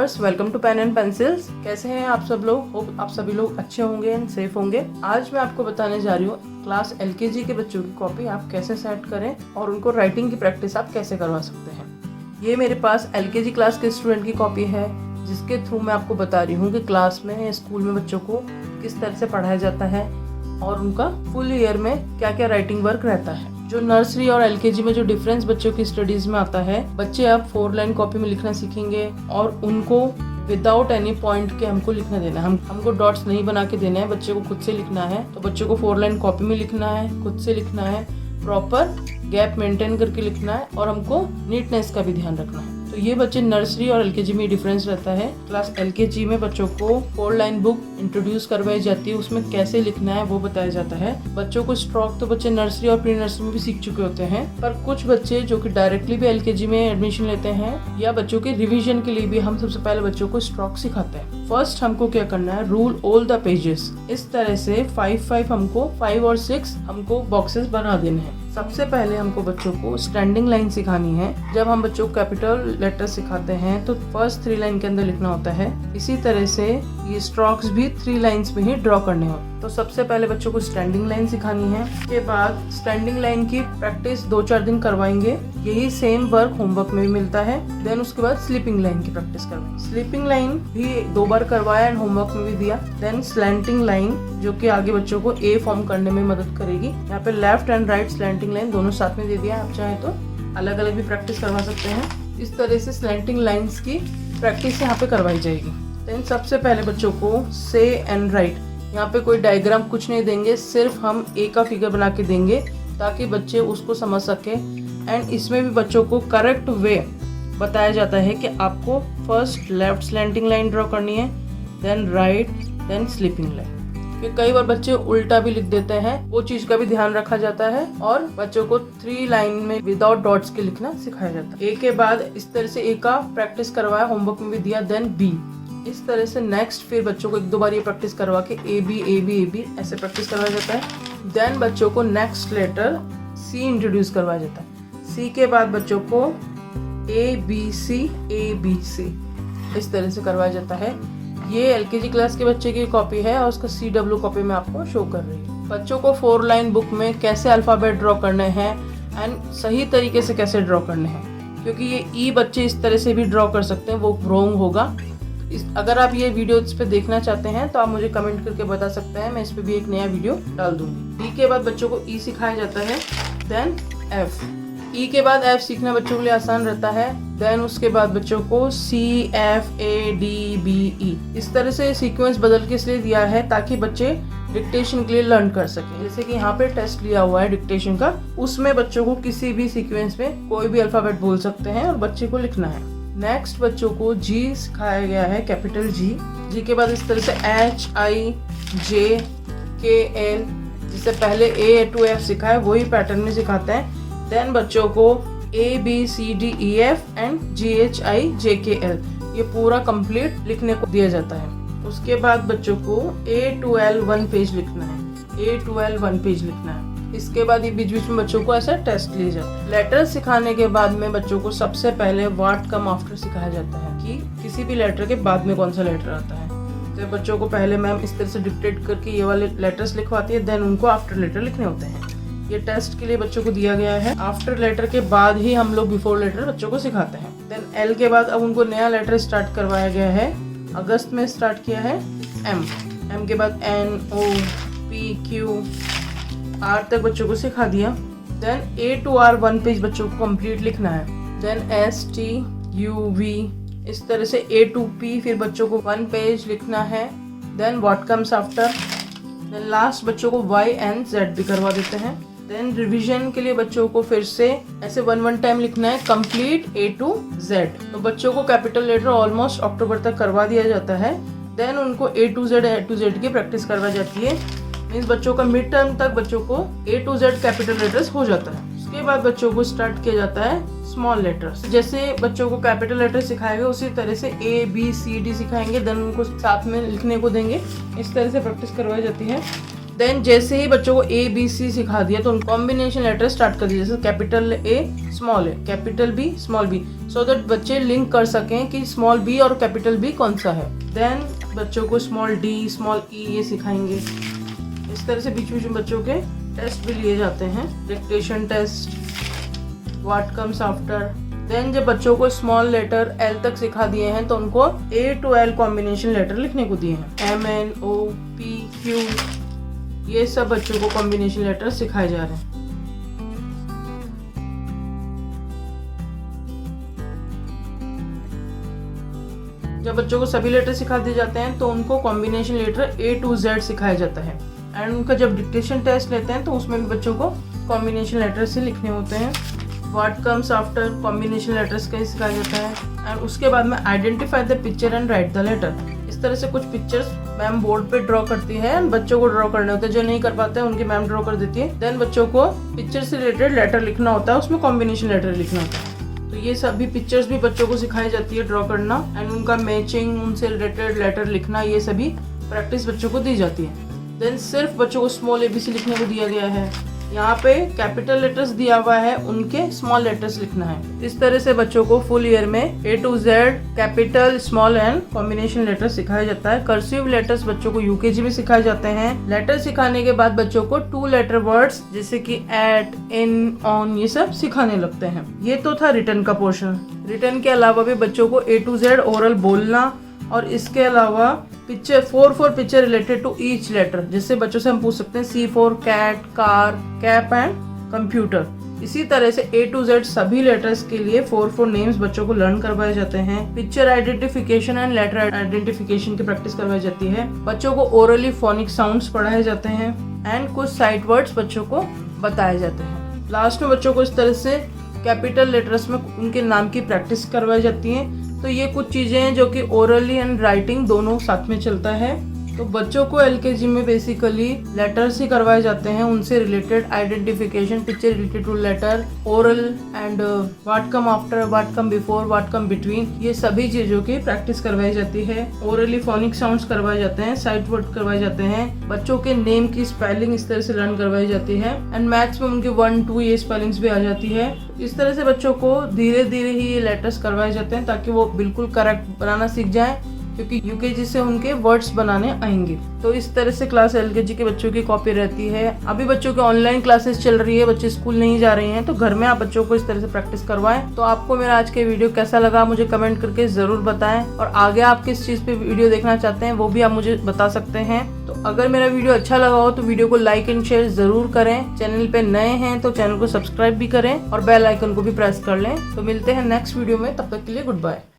Learners, welcome to pen and pencils. कैसे हैं आप सब लोग? होप आप सभी लोग अच्छे होंगे एंड सेफ होंगे। आज मैं आपको बताने जा रही हूँ क्लास LKG के बच्चों की कॉपी आप कैसे सेट करें और उनको राइटिंग की प्रैक्टिस आप कैसे करवा सकते हैं। ये मेरे पास LKG क्लास के स्टूडेंट की कॉपी है, जिसके थ्रू मैं आपको बता रही हूँ कि क्लास में या स्कूल में बच्चों को किस तरह से पढ़ाया जाता है और उनका फुल ईयर में क्या क्या राइटिंग वर्क रहता है। जो नर्सरी और LKG में जो डिफरेंस बच्चों की स्टडीज में आता है, बच्चे अब 4 लाइन कॉपी में लिखना सीखेंगे और उनको विदाउट एनी पॉइंट के हमको लिखना देना है। हमको डॉट्स नहीं बना के देना है, बच्चे को खुद से लिखना है। तो बच्चों को 4 लाइन कॉपी में लिखना है, खुद से लिखना है, प्रॉपर गैप मेंटेन करके लिखना है और हमको नीटनेस का भी ध्यान रखना है। तो ये बच्चे नर्सरी और LKG में डिफरेंस रहता है। क्लास LKG में बच्चों को 4 लाइन बुक इंट्रोड्यूस करवाई जाती है, उसमें कैसे लिखना है वो बताया जाता है। बच्चों को स्ट्रोक तो बच्चे नर्सरी और प्री नर्सरी में भी सीख चुके होते हैं, पर कुछ बच्चे जो कि डायरेक्टली भी LKG में एडमिशन लेते हैं या बच्चों के रिवीजन के लिए भी हम सबसे पहले बच्चों को स्ट्रोक सिखाते हैं। फर्स्ट हमको क्या करना है, रूल ऑल द पेजेस। इस तरह से 5 हमको 5 और 6 हमको बॉक्सेस बना देने हैं। सबसे पहले हमको बच्चों को स्टैंडिंग लाइन सिखानी है। जब हम बच्चों को कैपिटल लेटर सिखाते हैं तो फर्स्ट 3 लाइन के अंदर लिखना होता है। इसी तरह से ये स्ट्रोक्स भी 3 लाइंस में ही ड्रॉ करने होते हैं। तो सबसे पहले बच्चों को स्टैंडिंग लाइन सिखानी है। उसके बाद स्टैंडिंग लाइन की प्रैक्टिस 2-4 दिन करवाएंगे। यही सेम वर्क होमवर्क में भी मिलता है। देन उसके बाद स्लीपिंग लाइन की प्रैक्टिस करवाएंगे। स्लीपिंग लाइन भी 2 बार करवाया एंड होमवर्क में भी दिया। देन स्लैंटिंग लाइन, जो कि आगे बच्चों को A फॉर्म करने में मदद करेगी। यहाँ पे left and right slanting line दोनों साथ में दे दिया। आप चाहे तो अलग अलग भी प्रैक्टिस करवा सकते हैं। इस तरह से स्लैंटिंग लाइन्स की प्रैक्टिस यहाँ पे करवाई जाएगी। देन सबसे पहले बच्चों को से एंड राइट, यहाँ पे कोई डायग्राम कुछ नहीं देंगे, सिर्फ हम A का फिगर बना के देंगे ताकि बच्चे उसको समझ सके। एंड इसमें भी बच्चों को करेक्ट वे बताया जाता है कि आपको first left slanting line draw करनी है, then right, then sleeping line. कि कई बार बच्चे उल्टा भी लिख देते हैं, वो चीज का भी ध्यान रखा जाता है और बच्चों को 3 लाइन में विदाउट डॉट्स के लिखना सिखाया जाता है। A के बाद इस तरह से A का प्रैक्टिस करवाया, होमवर्क में भी दिया, देन B। इस तरह से नेक्स्ट फिर बच्चों को 1-2 बार ये प्रैक्टिस करवा के AB ऐसे प्रैक्टिस करवाया जाता है। देन बच्चों को नेक्स्ट लेटर C इंट्रोड्यूस करवाया जाता है। C के बाद बच्चों को ABC इस तरह से करवाया जाता है। ये LKG क्लास के बच्चे की कॉपी है और उसका CW कॉपी में आपको शो कर रही है। बच्चों को 4 लाइन बुक में कैसे अल्फाबेट ड्रॉ करने हैं एंड सही तरीके से कैसे ड्रॉ करने हैं, क्योंकि ये E बच्चे इस तरह से भी ड्रॉ कर सकते हैं, वो रॉन्ग होगा। अगर आप ये वीडियो इस पे देखना चाहते हैं तो आप मुझे कमेंट करके बता सकते हैं, मैं इस पे भी एक नया वीडियो डाल दूंगी। E के बाद बच्चों को E सिखाया जाता है, देन F। E के बाद F सीखना बच्चों के लिए आसान रहता है। देन उसके बाद बच्चों को C F A D B E इस तरह से सीक्वेंस बदल के इसलिए दिया है ताकि बच्चे डिक्टेशन के लिए लर्न कर सके। जैसे कि यहाँ पे टेस्ट लिया हुआ है डिक्टेशन का, उसमें बच्चों को किसी भी सीक्वेंस में कोई भी अल्फाबेट बोल सकते हैं और बच्चे को लिखना है। नेक्स्ट बच्चों को G सिखाया गया है, कैपिटल G के बाद इस तरह से H I J K L, जिससे पहले A to F सिखा है वही पैटर्न में सिखाते हैं। देन बच्चों को A B C D E F and G H I J K L ये पूरा कंप्लीट लिखने को दिया जाता है। उसके बाद बच्चों को A to L 1 पेज लिखना है, A to L 1 पेज लिखना है। इसके बाद ये बीच बीच में बच्चों को ऐसा टेस्ट लिए जाता है। लेटर सिखाने के बाद में बच्चों को सबसे पहले व्हाट कम आफ्टर सिखाया जाता है कि किसी भी लेटर के बाद में कौन सा लेटर आता है। तो बच्चों को पहले मैम इस तरह से डिक्टेट करके ये वाले लेटर्स लिखवाती है, देन उनको आफ्टर लेटर लिखने होते हैं। ये टेस्ट के लिए बच्चों को दिया गया है। आफ्टर लेटर के बाद ही हम लोग बिफोर लेटर बच्चों को सिखाते हैं। देन L के बाद अब उनको नया लेटर स्टार्ट करवाया गया है, अगस्त में स्टार्ट किया है M के बाद N O P Q R तक बच्चों को सिखा दिया। Then A to R 1 page बच्चों को कंप्लीट लिखना है। Then S T U V इस तरह से A to P फिर बच्चों को 1 पेज लिखना है। Then what comes after, then last बच्चों को Y and Z भी करवा देते हैं। देन रिवीजन के लिए बच्चों को फिर से ऐसे 1 टाइम लिखना है, कंप्लीट A to Z। तो बच्चों को कैपिटल लेटर ऑलमोस्ट अक्टूबर तक करवा दिया जाता है। देन उनको A to Z की प्रैक्टिस करवाई जाती है। मीन्स बच्चों का मिड टर्म तक बच्चों को A to Z capital letters हो जाता है। उसके बाद बच्चों को स्टार्ट किया जाता है स्मॉल लेटर्स। जैसे बच्चों को कैपिटल लेटर सिखाएंगे उसी तरह से A B C D सिखाएंगे, देन उनको साथ में लिखने को देंगे। इस तरह से प्रैक्टिस करवाई जाती है। देन जैसे ही बच्चों को ए बी सी सिखा दिया तो उन कॉम्बिनेशन लेटर स्टार्ट कर दिए, जैसे capital A small A, capital B small B, so that बच्चे लिंक कर सकें कि स्मॉल बी और कैपिटल बी कौन सा है। देन बच्चों को स्मॉल डी स्मॉल ई ये सिखाएंगे। इस तरह से बीच बीच में बच्चों के टेस्ट भी लिए जाते हैं, dictation test, what comes after. Then जब बच्चों को स्मॉल लेटर एल तक सिखा दिए हैं तो उनको A to L combination letter लिखने को दिए हैं, M N O P Q, ये सब बच्चों को कॉम्बिनेशन लेटर सिखाए जा रहे हैं। जब बच्चों को सभी लेटर सिखा दिए जाते हैं तो उनको combination letter A to Z सिखाया जाता है। एंड उनका जब डिक्टेशन टेस्ट लेते हैं तो उसमें भी बच्चों को कॉम्बिनेशन लेटर से लिखने होते हैं। What comes after combination letters का सिखाया जाता है। एंड उसके बाद में identify the picture and write the letter. इस तरह से कुछ पिक्चर्स मैम बोर्ड पे ड्रॉ करती है एंड बच्चों को ड्रॉ करने होते हैं, जो नहीं कर पाते हैं उनकी मैम ड्रॉ कर देती है। देन बच्चों को पिक्चर से रिलेटेड लेटर लिखना होता है, उसमें कॉम्बिनेशन लेटर लिखना होता है। तो ये सभी पिक्चर्स भी बच्चों को सिखाई जाती है ड्रॉ करना एंड उनका मैचिंग, उनसे रिलेटेड लेटर लिखना, ये सभी प्रैक्टिस बच्चों को दी जाती है। देन सिर्फ बच्चों को स्मॉल एबीसी लिखने को दिया गया है। यहाँ पे कैपिटल लेटर्स दिया हुआ है, उनके स्मॉल लेटर्स लिखना है। इस तरह से बच्चों को फुल ईयर में A to Z capital small and combination letter सिखाया जाता है। कर्सिव लेटर्स बच्चों को यूकेजी में सिखाए जाते हैं। लेटर सिखाने के बाद बच्चों को 2 लेटर वर्ड्स जैसे कि एट, इन, ऑन, ये सब सिखाने लगते हैं। ये तो था रिटर्न का पोर्शन। रिटर्न के अलावा भी बच्चों को ए टू जेड ओरल बोलना और इसके अलावा picture 4 picture related to each letter, जिससे बच्चों से हम पूछ सकते हैं C for cat, car, cap and computer. इसी तरह से A to Z सभी लेटर्स के लिए 4 नेम्स बच्चों को लर्न करवाए जाते हैं। Picture identification and later identification की प्रैक्टिस करवाई जाती है। बच्चों को ओरली फोनिक साउंड्स पढ़ाए जाते हैं एंड कुछ साइट वर्ड्स बच्चों को बताए जाते हैं। लास्ट में बच्चों को इस तरह से कैपिटल लेटर्स में उनके नाम की प्रैक्टिस करवाई जाती है। तो ये कुछ चीजें हैं जो कि ओरली एंड राइटिंग दोनों साथ में चलता है। तो बच्चों को एलकेजी में बेसिकली लेटर्स ही करवाए जाते हैं, उनसे related identification, picture related to letter, oral and what come after, what come before, what come between, ये सभी चीजों की प्रैक्टिस करवाई जाती है। ओरली फोनिक साउंड्स करवाए जाते हैं, साइट वर्ड करवाए जाते हैं। बच्चों के नेम की स्पेलिंग इस तरह से लर्न करवाई जाती है एंड मैथ्स में उनकी 1, 2 ये स्पेलिंग्स भी आ जाती है। इस तरह से बच्चों को धीरे धीरे ही ये लेटर्स करवाए जाते हैं ताकि वो बिल्कुल करेक्ट बनाना सीख जाए, क्योंकि यूकेजी से उनके वर्ड्स बनाने आएंगे। तो इस तरह से क्लास एलकेजी के बच्चों की कॉपी रहती है। अभी बच्चों की ऑनलाइन क्लासेस चल रही है, बच्चे स्कूल नहीं जा रहे हैं, तो घर में आप बच्चों को इस तरह से प्रैक्टिस करवाएं। तो आपको मेरा आज के वीडियो कैसा लगा मुझे कमेंट करके जरूर बताएं, और आगे आप किस चीज पे वीडियो देखना चाहते हैं वो भी आप मुझे बता सकते हैं। तो अगर मेरा वीडियो अच्छा लगा हो तो वीडियो को लाइक एंड शेयर जरूर करें। चैनल पे नए हैं तो चैनल को सब्सक्राइब भी करें और बेल आइकन को भी प्रेस कर लें। तो मिलते हैं नेक्स्ट वीडियो में, तब तक के लिए गुड बाय।